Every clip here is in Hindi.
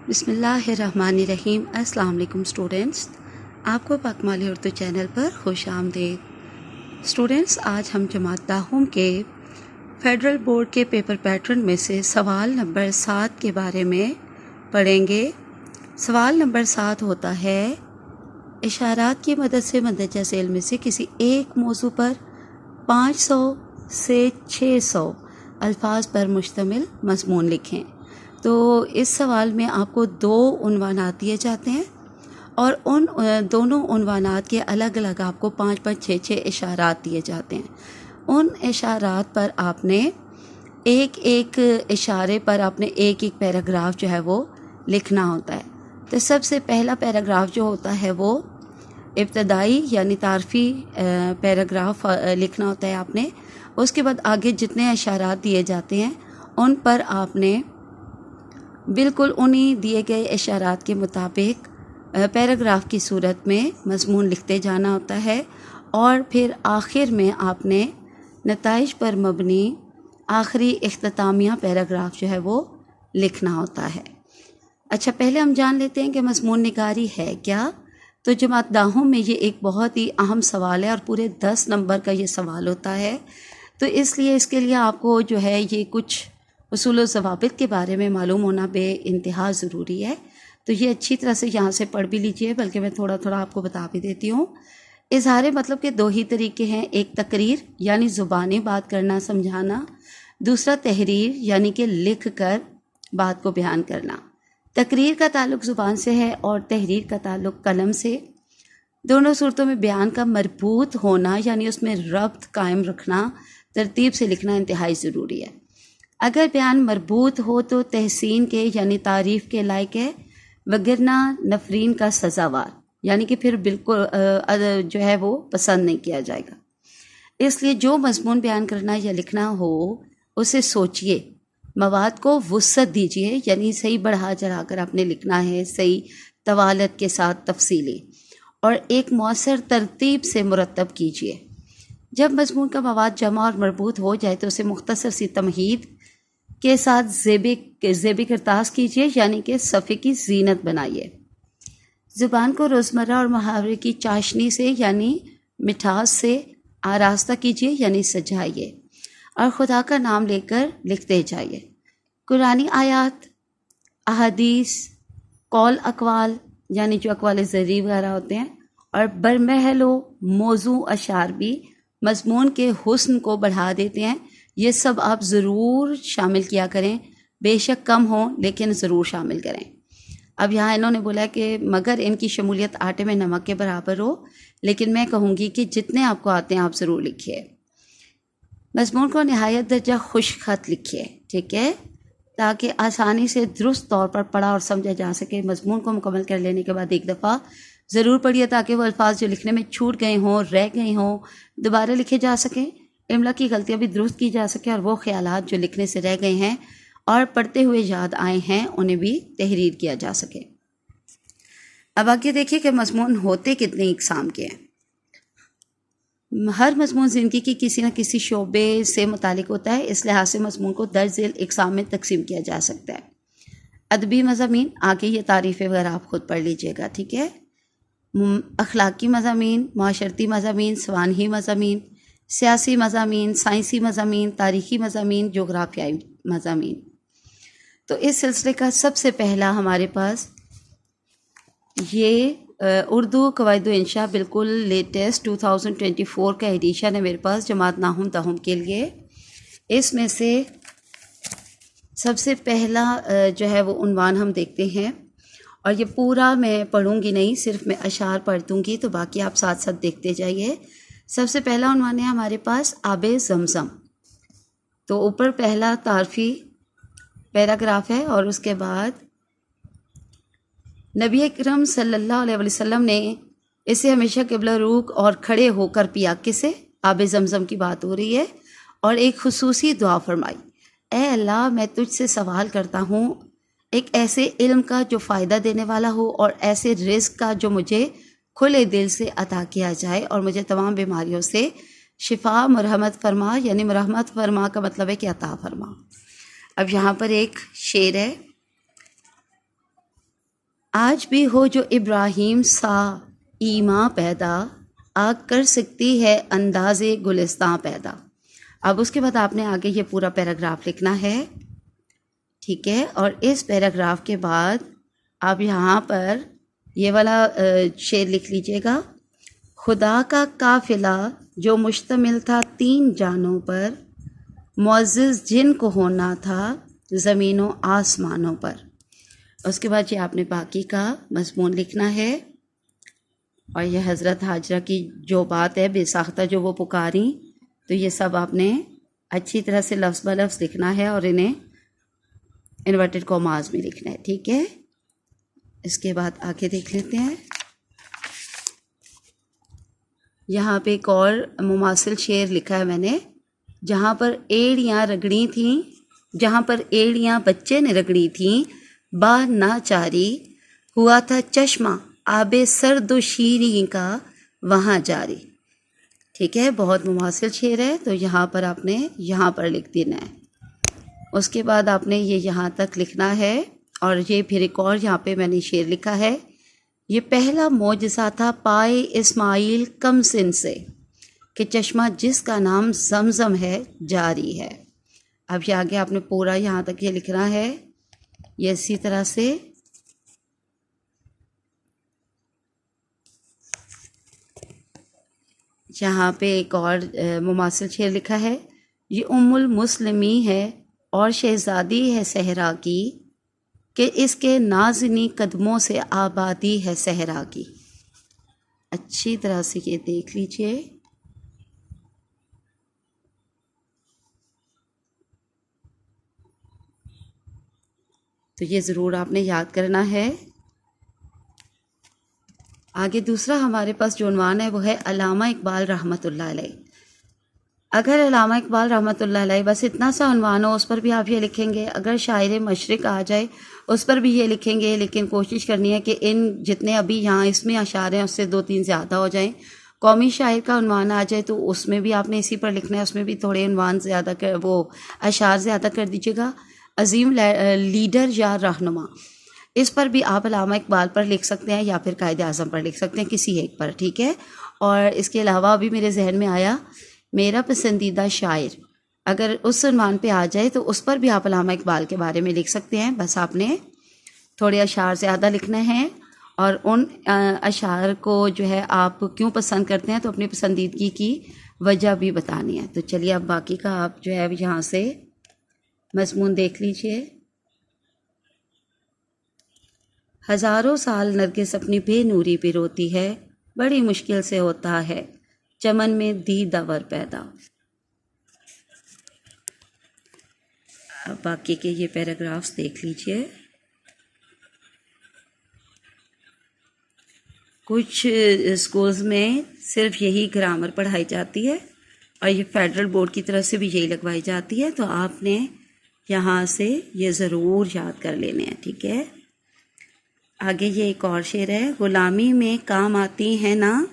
बिस्मिल्लाहिर्रहमानिर्रहीम। अस्सलाम वालेकुम स्टूडेंट्स, आपको पाकमाली उर्दू चैनल पर खुश आमदीद। स्टूडेंट्स, आज हम जमात दाहुम के फेडरल बोर्ड के पेपर पैटर्न में से सवाल नंबर 7 के बारे में पढ़ेंगे। सवाल नंबर 7 होता है, इशारात की मदद से मंदरजा झेल में से किसी एक मौजू पर 500 से 600 अल्फाज पर मुश्तमिल मज़मून लिखें। तो इस सवाल में आपको 2 उन्वानात दिए जाते हैं और उन दोनों उन्वानात के अलग अलग आपको 5-5, 6-6 इशारात दिए जाते हैं। उन इशारात पर आपने एक एक इशारे पर आपने एक एक पैराग्राफ जो है वो लिखना होता है। तो सबसे पहला पैराग्राफ जो होता है वो इब्तदाई यानी तारफ़ी पैराग्राफ लिखना होता है आपने। उसके बाद आगे जितने इशारात दिए जाते हैं उन पर आपने बिल्कुल उन्हीं दिए गए इशारात के मुताबिक पैराग्राफ की सूरत में मज़मून लिखते जाना होता है और फिर आखिर में आपने नताइज पर मबनी आखिरी इख्तितामिया पैराग्राफ जो है वो लिखना होता है। अच्छा, पहले हम जान लेते हैं कि मज़मून निगारी है क्या। तो जमात दाहुम में ये एक बहुत ही अहम सवाल है और पूरे 10 नंबर का ये सवाल होता है। तो इसलिए इसके लिए आपको जो है ये कुछ उसूल व ज़वाबित के बारे में मालूम होना बे इंतहा ज़रूरी है। तो ये अच्छी तरह से यहाँ से पढ़ भी लीजिए, बल्कि मैं थोड़ा थोड़ा आपको बता भी देती हूँ। इज़हार मतलब के 2 ही तरीके हैं, एक तकरीर यानी ज़ुबानी बात करना समझाना, दूसरा तहरीर यानी कि लिख कर बात को बयान करना। तकरीर का ताल्लुक़ ज़ुबान से है और तहरीर का ताल्लुक़ कलम से। दोनों सूरतों में बयान का मरबूत होना यानी उसमें रब्त कायम रखना, तरतीब से लिखना इंतहाई ज़रूरी है। अगर बयान मरबूत हो तो तहसीन के यानी तारीफ़ के लायक है, वगरना नफरीन का सज़ावार यानी कि फिर बिल्कुल जो है वो पसंद नहीं किया जाएगा। इसलिए जो मज़मून बयान करना या लिखना हो उसे सोचिए, मवाद को वुसअत दीजिए यानी सही बढ़ा चढ़ा कर आपने लिखना है, सही तवालत के साथ तफसीली, और एक मौसर तरतीब से मुरतब कीजिए। जब मज़मून का मवाद जमा और मरबूत हो जाए तो उसे मुख्तसर सी तमहीद के साथ ज़ेबी करतास कीजिए यानी कि सफ़े की जीनत बनाइए। ज़ुबान को रोज़मर्रा और मुहावरे की चाशनी से यानी मिठास से आरास्ता कीजिए यानी सजाइए और खुदा का नाम लेकर लिखते जाइए। कुरानी आयात, अहादीस, कौल अकवाल यानी जो अकवाल ज़री वगैरह होते हैं, और बरमहलो मौजू अशार भी मज़मून के हुस्न को बढ़ा देते हैं। ये सब आप ज़रूर शामिल किया करें, बेशक कम हो लेकिन ज़रूर शामिल करें। अब यहाँ इन्होंने बोला कि मगर इनकी शमूलियत आटे में नमक के बराबर हो, लेकिन मैं कहूँगी कि जितने आपको आते हैं आप ज़रूर लिखिए। मज़मून को नहायत दर्जा खुश खत लिखिए, ठीक है, ताकि आसानी से दुरुस्त तौर पर पढ़ा और समझा जा सके। मज़मून को मुकम्मल कर लेने के बाद एक दफ़ा ज़रूर पढ़िए ताकि वो अल्फाज जो लिखने में छूट गए हों, रह गए हों, दोबारा लिखे जा सकें, इमला की गलतियाँ भी दुरुस्त की जा सके और वो ख्यालात जो लिखने से रह गए हैं और पढ़ते हुए याद आए हैं उन्हें भी तहरीर किया जा सके। अब आगे देखिए कि मज़मून होते कितने इक़साम के हैं। हर मज़मून ज़िंदगी की किसी न किसी शोबे से मुतालिक होता है, इस लिहाज से मज़मून को दर्ज झेल इक़साम में तकसीम किया जा सकता है। अदबी मज़ामीन, आगे ये तारीफ़ें वगैरह आप खुद पढ़ लीजिएगा, ठीक है। अखलाकी मज़ामीन, माशरती मज़ामीन, सवानही मज़ामीन, सियासी मज़ामीन, साइंसी मज़ामीन, तारीख़ी मज़ामीन, जोग्राफियाई मज़ामीन। तो इस सिलसिले का सबसे पहला हमारे पास ये उर्दू कवायद इंशा बिल्कुल लेटेस्ट 2024 का एडिशन है मेरे पास जमात दाहुम के लिए। इसमें से सबसे पहला जो है वो उन्वान हम देखते हैं, और ये पूरा मैं पढ़ूंगी नहीं, सिर्फ मैं अशार पढ़ दूँगी, तो बाकी आप साथ साथ देखते जाइए। सबसे पहला उन्वान है हमारे पास आबे ज़मज़म। तो ऊपर पहला तारफ़ी पैराग्राफ है और उसके बाद नबी अकरम सल्लल्लाहु अलैहि वसल्लम ने इसे हमेशा क़िबला रुख और खड़े होकर पिया। किसे? आबे ज़मज़म की बात हो रही है। और एक खुसूसी दुआ फरमाई, ऐ अल्लाह, मैं तुझसे सवाल करता हूँ एक ऐसे इल्म का जो फ़ायदा देने वाला हो और ऐसे रिज़्क़ का जो मुझे खुले दिल से अता किया जाए और मुझे तमाम बीमारियों से शिफा मरहमत फरमा, यानी मरहमत फरमा का मतलब है कि अता फरमा। अब यहाँ पर एक शेर है, आज भी हो जो इब्राहिम सा ईमा पैदा, आग कर सकती है अंदाज़े गुलिस्तां पैदा। अब उसके बाद आपने आगे ये पूरा पैराग्राफ लिखना है, ठीक है। और इस पैराग्राफ के बाद आप यहाँ पर ये वाला शेर लिख लीजिएगा। खुदा का काफिला जो मुश्तमिल था 3 जानों पर, मुअज़्ज़िज़ जिन को होना था ज़मीनों आसमानों पर। उसके बाद ये आपने बाकी का मज़मून लिखना है। और ये हज़रत हाजरा की जो बात है बेसाख्ता जो वो पुकारी, तो ये सब आपने अच्छी तरह से लफ्ज़ ब लफ्ज़ लिखना है और इन्हें इन्वर्टेड कॉमास में लिखना है, ठीक है। इसके बाद आगे देख लेते हैं। यहाँ पे एक और मुमासिल शेर लिखा है मैंने, जहाँ पर एड़ियाँ रगड़ी थीं, जहाँ पर एड़ियाँ बच्चे ने रगड़ी थीं, बाह नाचारी हुआ था चश्मा आबे सर्द शीरी का वहाँ जारी। ठीक है, बहुत मुमासिल शेर है, तो यहाँ पर आपने यहाँ पर लिख देना है। उसके बाद आपने ये यहाँ तक लिखना है। और ये फिर एक और यहाँ पे मैंने शेर लिखा है, ये पहला मौजज़ा था पाए इस्माइल कम सिन से, कि चश्मा जिसका नाम जमजम है जारी है। अब ये आगे आपने पूरा यहाँ तक ये लिखना है, ये इसी तरह से। यहाँ पे एक और मुमासिल शेर लिखा है, ये उम्मुल मुस्लिमी है और शहज़ादी है सहरा की, कि इसके नाज़नी कदमों से आबादी है सहरा की। अच्छी तरह से ये देख लीजिए। तो ये ज़रूर आपने याद करना है। आगे दूसरा हमारे पास जो उन्वान है वो है अल्लामा इकबाल रहमतुल्लाह अलैह। अगर अल्लामा इकबाल रहमतुल्लाह अलैह बस इतना सा उन्वान हो उस पर भी आप ये लिखेंगे, अगर शायर मशरिक़ आ जाए उस पर भी ये लिखेंगे, लेकिन कोशिश करनी है कि इन जितने अभी यहाँ इसमें अशार हैं उससे 2-3 ज़्यादा हो जाएं। कौमी शायर का उन्वान आ जाए तो उसमें भी आपने इसी पर लिखना है, उसमें भी थोड़े उन्वान ज़्यादा कर, वो अशार ज़्यादा कर दीजिएगा। अजीम लीडर या रहनुमा, इस पर भी आप अल्लामा इकबाल पर लिख सकते हैं या फिर कायद आज़म पर लिख सकते हैं, किसी एक पर, ठीक है। और इसके अलावा अभी मेरे जहन में आया मेरा पसंदीदा शायर, अगर उस उन्वान पे आ जाए तो उस पर भी आप अल्लामा इकबाल के बारे में लिख सकते हैं। बस आपने थोड़े अशार ज़्यादा लिखने हैं और उन अशार को जो है आप क्यों पसंद करते हैं तो अपनी पसंदीदगी की वजह भी बतानी है। तो चलिए अब बाकी का आप जो है यहाँ से मज़मून देख लीजिए। हज़ारों साल नरगिस अपनी बेनूरी पे रोती है, बड़ी मुश्किल से होता है चमन में दीदावर पैदा। अब बाकी के ये पैराग्राफ्स देख लीजिए। कुछ स्कूल्स में सिर्फ यही ग्रामर पढ़ाई जाती है और ये फेडरल बोर्ड की तरफ से भी यही लगवाई जाती है, तो आपने यहाँ से ये ज़रूर याद कर लेने हैं, ठीक है। आगे ये एक और शेर है, ग़ुलामी में काम आती हैं ना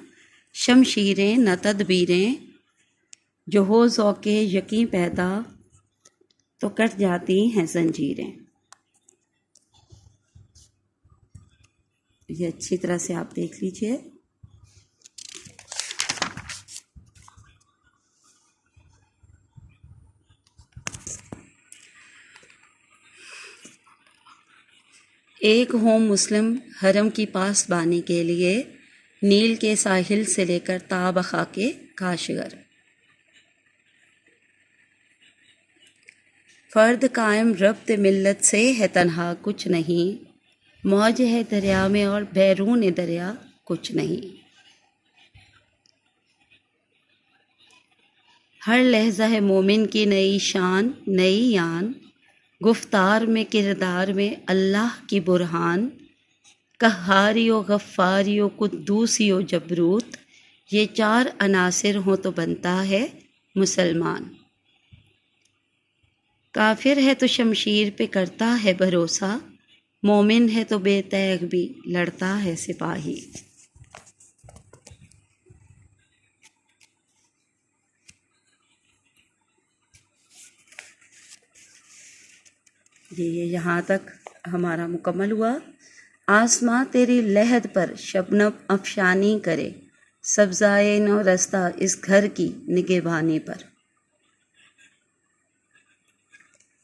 शमशीरें न तदबीरें, जो हो ज़ौक़े यकीन पैदा तो कट जाती हैं जंजीरें। ये अच्छी तरह से आप देख लीजिए। एक होम मुस्लिम हरम की पासबानी के लिए नील के साहिल से लेकर ताबखा के काशगर। फ़र्द कायम रब्त मिल्लत से है तन्हा कुछ नहीं, मौज है दरिया में और बैरून दरिया कुछ नहीं। हर लहजा है मोमिन की नई शान नई यान, गुफ्तार में किरदार में अल्लाह की बुरहान, कहारियो गफ़ारियो कुद्दूसियो जबरूत, ये 4 अनासिर हों तो बनता है मुसलमान। काफिर है तो शमशीर पे करता है भरोसा, मोमिन है तो बेतैग भी लड़ता है सिपाही। ये यहाँ तक हमारा मुकम्मल हुआ। आसमां तेरी लहद पर शबनम अफशानी करे, सब्ज़ाए नो रस्ता इस घर की निगहबानी पर।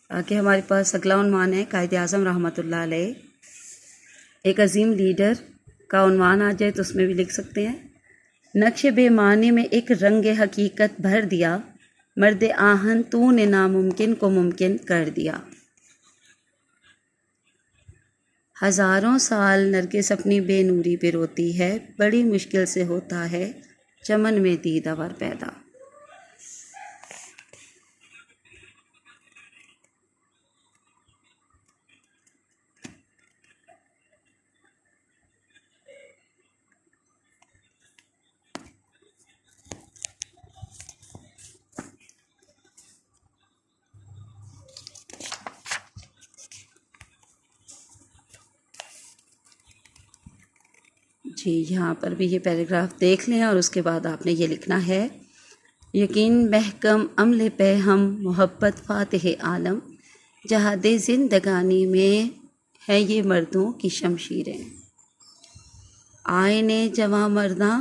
आगे हमारे पास अगला उन्वान है कायद आज़म रहमतुल्लाह अलैह। एक अजीम लीडर का उन्वान आ जाए तो उसमें भी लिख सकते हैं। नक्श बेमानी में एक रंग हकीकत भर दिया, मर्द आहन तूने नामुमकिन को मुमकिन कर दिया। हज़ारों साल नरगिस अपनी बेनूरी पे रोती है, बड़ी मुश्किल से होता है चमन में दीदावर पैदा। जी, यहाँ पर भी ये पैराग्राफ देख लें और उसके बाद आपने ये लिखना है। यकीन महकम अमल पे हम मोहब्बत फ़ातिह आलम, जहादे ज़िंदगानी में है ये मर्दों की शमशीरें। आयने जवां मर्दा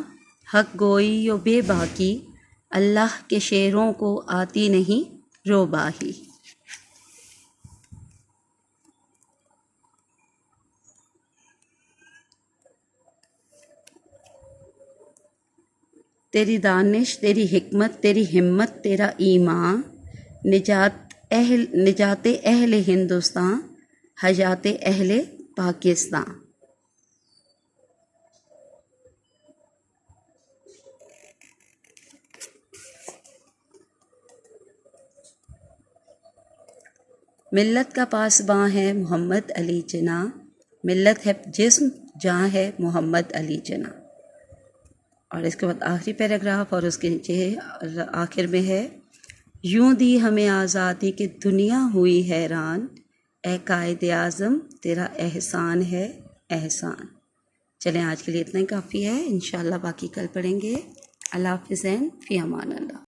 हक गोई यो बेबाकी, अल्लाह के शेरों को आती नहीं रोबाही। तेरी दानिश, तेरी हिकमत, तेरी हिम्मत, तेरा ईमान, निजाते अहले हिंदुस्तान, हजाते अहले पाकिस्तान। मिल्लत का पासबां है मोहम्मद अली जिना, मिल्लत है जिस्म जहाँ है मोहम्मद अली जिना। और इसके बाद आखिरी पैराग्राफ और उसके नीचे आखिर में है, यूं दी हमें आज़ादी कि दुनिया हुई हैरान, ए कायदे आज़म तेरा एहसान है एहसान। चलें आज के लिए इतना ही काफ़ी है, इंशाल्लाह बाकी कल पढ़ेंगे। अल्लाह हाफ़िज़, फ़ी अमान अल्लाह।